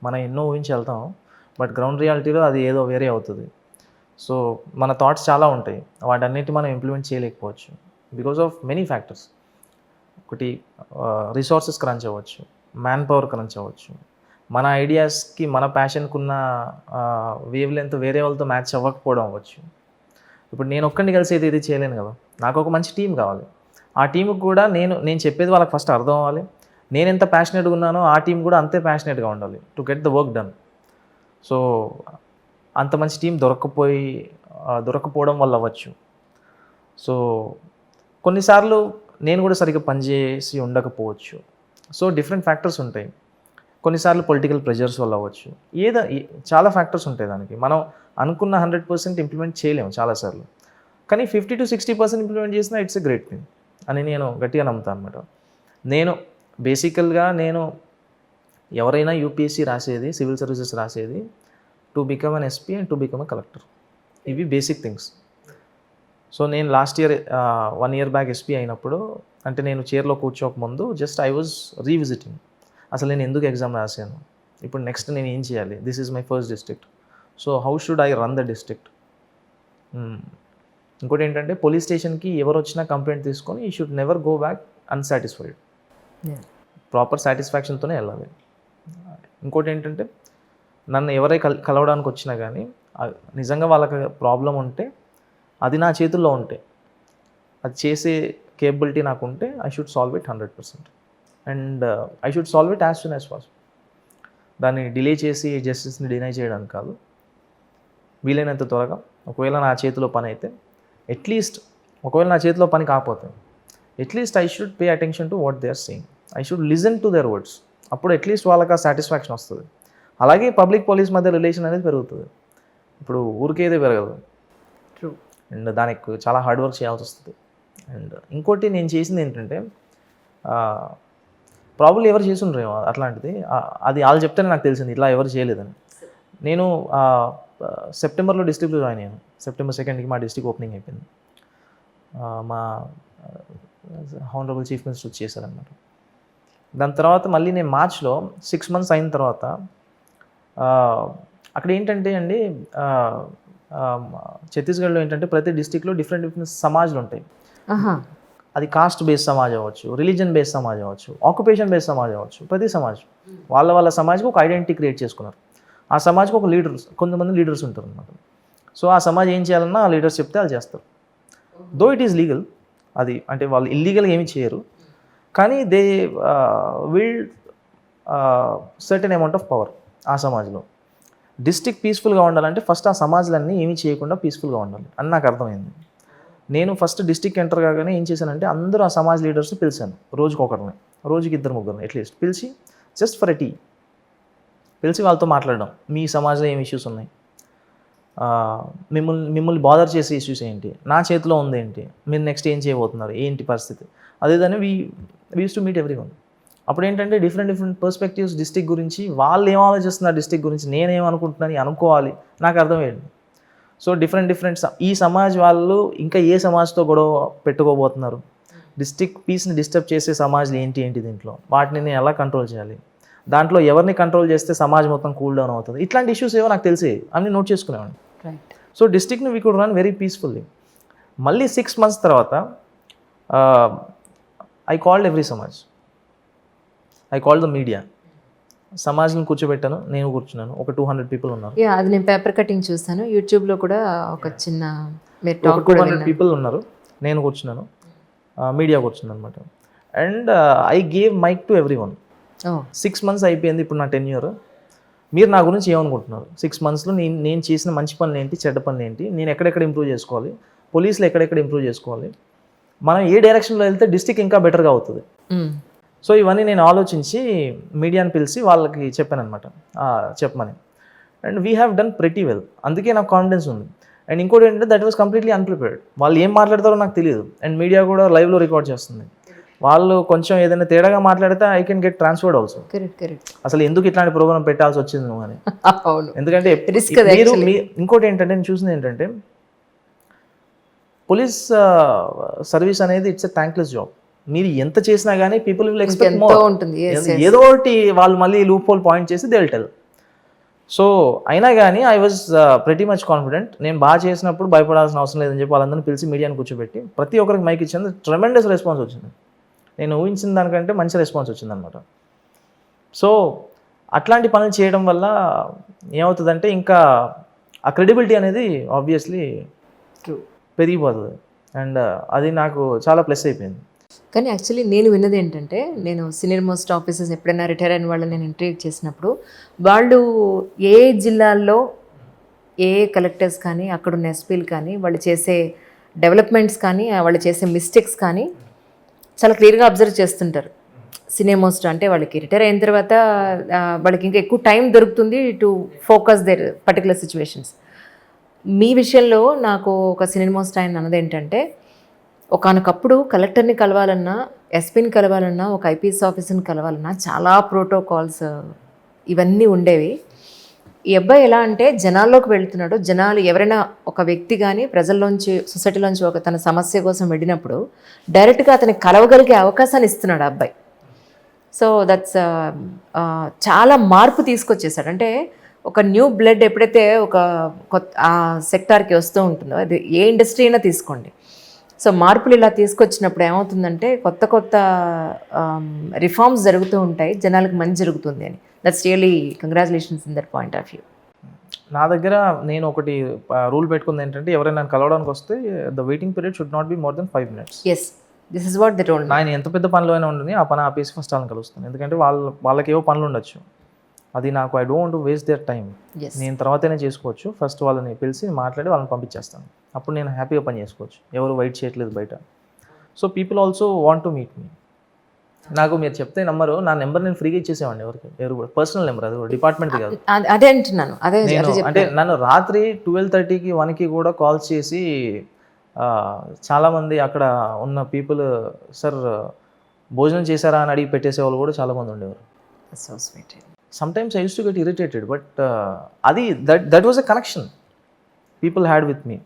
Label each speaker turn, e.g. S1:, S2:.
S1: మనం ఎన్నో ఊహించి వెళ్తాం, బట్ గ్రౌండ్ రియాలిటీలో అది ఏదో వేరే అవుతుంది. సో మన థాట్స్ చాలా ఉంటాయి, వాటన్నిటి మనం ఇంప్లిమెంట్ చేయలేకపోవచ్చు బికాస్ ఆఫ్ మెనీ ఫ్యాక్టర్స్. ఒకటి రిసోర్సెస్ క్రంచ్ అవ్వచ్చు, మ్యాన్ పవర్ క్రంచ్ అవ్వచ్చు, మన ఐడియాస్కి మన ప్యాషన్కి ఉన్న వేవ్ లెంత్ వేరే వాళ్ళతో మ్యాచ్ అవ్వకపోవడం అవ్వచ్చు. ఇప్పుడు నేను ఒక్కడిని కలిసి ఇది చేయలేను కదా, నాకు ఒక మంచి టీం కావాలి. ఆ టీంకి కూడా నేను చెప్పేది వాళ్ళకి ఫస్ట్ అర్థం అవ్వాలి. నేను ఎంత ప్యాషనెట్గా ఉన్నానో ఆ టీం కూడా అంతే ప్యాషనెట్గా ఉండాలి to get the work done. So అంత మంచి టీం దొరకపోవడం వల్ల అవ్వచ్చు. సో కొన్నిసార్లు నేను కూడా సరిగ్గా పనిచేసి ఉండకపోవచ్చు. సో డిఫరెంట్ ఫ్యాక్టర్స్ ఉంటాయి. కొన్నిసార్లు పొలిటికల్ ప్రెషర్స్ వల్ల అవ్వచ్చు. చాలా ఫ్యాక్టర్స్ ఉంటాయి దానికి. మనం అనుకున్న 100% ఇంప్లిమెంట్ చేయలేము చాలాసార్లు, కానీ 50-60% ఇంప్లిమెంట్ చేసినా ఇట్స్ ఎ గ్రేట్ థింగ్ అని నేను గట్టిగా నమ్ముతాను అనమాట. బేసికల్గా ఎవరైనా యూపీఎస్సీ రాసేది, సివిల్ సర్వీసెస్ రాసేది to become an SP and to become a collector. ఇవి బేసిక్ థింగ్స్. సో నేను last year 1 year back SP అయినప్పుడు, అంటే నేను చైర్లో కూర్చోకముందు జస్ట్ ఐ వాజ్ రీవిజిటింగ్. అసలు నేను ఎందుకు ఎగ్జామ్ రాశాను, ఇప్పుడు నెక్స్ట్ నేను ఏం చేయాలి, this is my first district, so how should I run the district. ఇంకోటి ఏంటంటే పోలీస్ స్టేషన్కి ఎవరు వచ్చినా కంప్లైంట్ తీసుకొని you should never go back unsatisfied. Proper సాటిస్ఫాక్షన్తోనే వెళ్ళాలి. ఇంకోటి ఏంటంటే నన్ను ఎవరై కలవడానికి వచ్చినా కానీ నిజంగా వాళ్ళకి ప్రాబ్లం ఉంటే అది నా చేతుల్లో ఉంటే, అది చేసే కేపబిలిటీ నాకు ఉంటే I should solve it 100%. And I should solve it as soon as possible. దాన్ని డిలే చేసి జస్టిస్ని డినై చేయడానికి కాదు, వీలైనంత త్వరగా. ఒకవేళ నా చేతిలో పని అయితే అట్లీస్ట్, ఒకవేళ నా చేతిలో పని కాకపోతే at least I should pay attention to what they are saying. I should listen to their words. అప్పుడు అట్లీస్ట్ వాళ్ళకి ఆ సాటిస్ఫాక్షన్ వస్తుంది. అలాగే పబ్లిక్ పోలీస్ మధ్య రిలేషన్ అనేది పెరుగుతుంది. ఇప్పుడు ఊరికేదే పెరగదు.
S2: ట్రూ.
S1: అండ్ దానికి చాలా హార్డ్ వర్క్ చేయాల్సి వస్తుంది. అండ్ ఇంకోటి నేను చేసింది ఏంటంటే, ప్రాబ్లీ ఎవరు చేసి ఉండరు అట్లాంటిది, అది వాళ్ళు చెప్తేనే నాకు తెలిసింది ఇట్లా ఎవరు చేయలేదని. నేను సెప్టెంబర్లో డిస్ట్రిక్ట్లో జాయిన్ అయ్యాను. September 2nd మా డిస్ట్రిక్ట్ ఓపెనింగ్ అయిపోయింది. మా హానరబుల్ చీఫ్ మినిస్టర్ వచ్చేసారనమాట. దాని తర్వాత మళ్ళీ నేను మార్చ్లో 6 months అయిన తర్వాత అక్కడ ఏంటంటే అండి, ఛత్తీస్గఢ్లో ఏంటంటే ప్రతి డిస్ట్రిక్ట్లో డిఫరెంట్ సమాజాలు ఉంటాయి. అది కాస్ట్ బేస్డ్ సమాజ్ అవ్వచ్చు, రిలీజన్ బేస్డ్ సమాజ్ అవ్వచ్చు, ఆక్యుపేషన్ బేస్డ్ సమాజ్ అవ్వచ్చు. ప్రతి సమాజం వాళ్ళ సమాజ్కి ఒక ఐడెంటిటీ క్రియేట్ చేసుకున్నారు. ఆ సమాజ్కి ఒక కొంతమంది లీడర్స్ ఉంటారు అనమాట. సో ఆ సమాజ్ ఏం చేయాలన్నా ఆ లీడర్స్ చెప్తే వాళ్ళు చేస్తారు. దో ఇట్ ఈస్ లీగల్, అది అంటే వాళ్ళు ఇల్లీగల్గా ఏమీ చేయరు, కానీ they will certain amount of power ఆ సమాజ్లో. డిస్ట్రిక్ట్ పీస్ఫుల్గా ఉండాలంటే ఫస్ట్ ఆ సమాజాలన్నీ ఏమీ చేయకుండా పీస్ఫుల్గా ఉండాలి అని నాకు అర్థమైంది. నేను ఫస్ట్ డిస్ట్రిక్ట్ ఎంటర్ కాగానే ఏం చేశానంటే అందరూ ఆ సమాజ్ లీడర్స్ని పిలిచాను. రోజుకి 2-3 అట్లీస్ట్ పిలిచి జస్ట్ ఫర్ ఎ టీ పిలిచి వాళ్ళతో మాట్లాడడం. మీ సమాజంలో ఏం ఇష్యూస్ ఉన్నాయి, మిమ్మల్ని బాదర్ చేసే ఇష్యూస్ ఏంటి, నా చేతిలో ఉంది ఏంటి, మీరు నెక్స్ట్ ఏం చేయబోతున్నారు, ఏంటి పరిస్థితి, అదేదాన్ని we use to meet everyone. అప్పుడు ఏంటంటే డిఫరెంట్ పర్స్పెక్టివ్స్ డిస్ట్రిక్ట్ గురించి, వాళ్ళు ఏం ఆలోచిస్తున్నారు డిస్ట్రిక్ట్ గురించి, నేనేమనుకుంటున్నాను అనుకోవాలి, నాకు అర్థమయ్యింది. సో డిఫరెంట్ ఈ సమాజ్ వాళ్ళు ఇంకా ఏ సమాజ్తో గొడవ పెట్టుకోబోతున్నారు, డిస్ట్రిక్ట్ పీస్ని డిస్టర్బ్ చేసే సమాజ్లు ఏంటి దీంట్లో, వాటిని నేను ఎలా కంట్రోల్ చేయాలి, దాంట్లో ఎవరిని కంట్రోల్ చేస్తే సమాజ్ మొత్తం కూల్ డౌన్ అవుతుంది, ఇట్లాంటి ఇష్యూస్ ఏవో నాకు తెలిసి అన్ని నోట్ చేసుకునేవాడిని. సో డిస్ట్రిక్ట్ని we could run very peacefully. మళ్ళీ 6 months తర్వాత I called every samaj, I called the media. సమాజ్ని కూర్చోబెట్టాను, నేను కూర్చున్నాను. ఒక 200 people ఉన్నారు.
S2: అది నేను పేపర్ కటింగ్ చూసాను, యూట్యూబ్లో కూడా ఒక చిన్న
S1: 200 people ఉన్నారు. నేను కూర్చున్నాను, మీడియా కూర్చున్నాను అనమాట. And I gave mike to everyone. 6 months అయిపోయింది, ఇప్పుడు నా tenure. మీరు నా గురించి ఏమనుకుంటున్నారు, 6 monthsలో నేను చేసిన మంచి పనులు ఏంటి, చెడ్డ పనులు ఏంటి, నేను ఎక్కడెక్కడ ఇంప్రూవ్ చేసుకోవాలి, పోలీసులు ఎక్కడెక్కడ ఇంప్రూవ్ చేసుకోవాలి, మనం ఏ డైరెక్షన్లో వెళ్తే డిస్ట్రిక్ట్ ఇంకా బెటర్గా అవుతుంది. సో ఇవన్నీ నేను ఆలోచించి మీడియాని పిలిచి వాళ్ళకి చెప్పాను అనమాట, చెప్పమని. And we have done pretty well, అందుకే నాకు కాన్ఫిడెన్స్ ఉంది. అండ్ ఇంకోటి ఏంటంటే దట్ వాస్ కంప్లీట్లీ అన్ప్రిపేర్డ్. వాళ్ళు ఏం మాట్లాడతారో నాకు తెలియదు, అండ్ మీడియా కూడా లైవ్లో రికార్డ్ చేస్తుంది. వాళ్ళు కొంచెం ఏదైనా తేడాగా మాట్లాడితే I can get transferred also. అసలు ఎందుకు ఇట్లాంటి ప్రోగ్రామ్ పెట్టాల్సి వచ్చింది నువ్వు అని. ఎందుకంటే ఇంకోటి ఏంటంటే నేను చూసింది ఏంటంటే పోలీస్ సర్వీస్ అనేది ఇట్స్ ఎ థ్యాంక్లెస్ జాబ్. మీరు ఎంత చేసినా కానీ పీపుల్ విల్ ఎక్స్పెక్ట్ మోర్. ఏదో ఒకటి వాళ్ళు మళ్ళీ లూప్ హోల్ పాయింట్ చేసి దే విల్ టెల్. సో అయినా కానీ I was pretty much confident. నేను బాగా చేసినప్పుడు భయపడాల్సిన అవసరం లేదని చెప్పి వాళ్ళందరినీ పిలిచి మీడియాని కూర్చోబెట్టి ప్రతి ఒక్కరికి మైక్ ఇచ్చింది. ట్రెమెండస్ రెస్పాన్స్ వచ్చింది. నేను ఊహించిన దానికంటే మంచి రెస్పాన్స్ వచ్చిందనమాట. సో అట్లాంటి పనులు చేయడం వల్ల ఏమవుతుందంటే ఇంకా ఆ క్రెడిబిలిటీ అనేది ఆబ్వియస్లీ
S2: ట్రూ.
S1: పెరిగిపోతుంది. అండ్ అది నాకు చాలా ప్లస్ అయిపోయింది.
S2: కానీ యాక్చువల్లీ నేను విన్నది ఏంటంటే, నేను సీనియర్ మోస్ట్ ఆఫీసర్స్ ఎప్పుడైనా రిటైర్ అయిన వాళ్ళని నేను ఇంటర్వ్యూ చేసినప్పుడు, వాళ్ళు ఏ జిల్లాల్లో ఏ కలెక్టర్స్ కానీ అక్కడున్న ఎస్పీలు కానీ వాళ్ళు చేసే డెవలప్మెంట్స్ కానీ వాళ్ళు చేసే మిస్టేక్స్ కానీ చాలా క్లియర్గా అబ్జర్వ్ చేస్తుంటారు. సీనియర్ మోస్ట్ అంటే వాళ్ళకి రిటైర్ అయిన తర్వాత వాళ్ళకి ఇంకా ఎక్కువ టైం దొరుకుతుంది to focus their particular situations. మీ విషయంలో నాకు ఒక సీనియర్ మోస్ట్ ఆయన అన్నది ఏంటంటే, ఒకానొకప్పుడు కలెక్టర్ని కలవాలన్నా, ఎస్పీని కలవాలన్నా, ఒక ఐపీఎస్ ఆఫీసర్ని కలవాలన్నా చాలా ప్రోటోకాల్స్ ఇవన్నీ ఉండేవి. ఈ అబ్బాయి ఎలా అంటే జనాల్లోకి వెళ్తున్నాడు. జనాలు ఎవరైనా ఒక వ్యక్తి కానీ ప్రజల్లోంచి సొసైటీలోంచి ఒక తన సమస్య కోసం వెళ్ళినప్పుడు డైరెక్ట్గా అతన్ని కలవగలిగే అవకాశాన్ని ఇస్తున్నాడు ఆ అబ్బాయి. సో దట్స్ చాలా మార్పు తీసుకొచ్చేసాడు. అంటే ఒక న్యూ బ్లడ్ ఎప్పుడైతే ఒక కొత్త ఆ సెక్టార్కి వస్తూ ఉంటుందో, అది ఏ ఇండస్ట్రీ అయినా తీసుకోండి. సో మార్పులు ఇలా తీసుకొచ్చినప్పుడు ఏమవుతుందంటే కొత్త కొత్త రిఫార్మ్స్ జరుగుతూ ఉంటాయి, జనాలకు మంచి జరుగుతుంది అని. That's really congratulations in that point of view.
S1: నా దగ్గర నేను ఒకటి రూల్ పెట్టుకుంది ఏంటంటే, ఎవరైనా నన్ను కలవడానికి వస్తే the waiting period should not be more than 5 minutes.
S2: Yes, this is what they told.
S1: ఆయన ఎంత పెద్ద పనిలో అయినా ఉంటుంది, ఆ పని ఆపేసి ఫస్ట్ వాళ్ళని కలుస్తాను. ఎందుకంటే వాళ్ళకి ఏవో పనులు ఉండొచ్చు. అది నాకు I don't waste their time. నేను తర్వాతనే చేసుకోవచ్చు. ఫస్ట్ వాళ్ళని పిలిచి మాట్లాడి వాళ్ళని పంపించేస్తాను. అప్పుడు నేను హ్యాపీగా పని చేసుకోవచ్చు. ఎవరు వెయిట్ చేయట్లేదు బయట. So people also want to meet me. నాకు మీరు చెప్తే నమ్మరు, నా నెంబర్ నేను ఫ్రీగా ఇచ్చేసేవాడిని ఎవరు కూడా. పర్సనల్ నెంబర్, అది డిపార్ట్మెంట్ది కాదు.
S2: అదే అంటున్నాను. అదే
S1: అంటే నన్ను రాత్రి 12:30కి 1కి కూడా కాల్స్ చేసి చాలామంది అక్కడ ఉన్న పీపుల్, సార్ భోజనం చేశారా అని అడిగి పెట్టేసే వాళ్ళు కూడా చాలామంది ఉండేవారు.
S2: So sweet.
S1: Sometimes I used to get irritated, but అది that was a connection people had with me.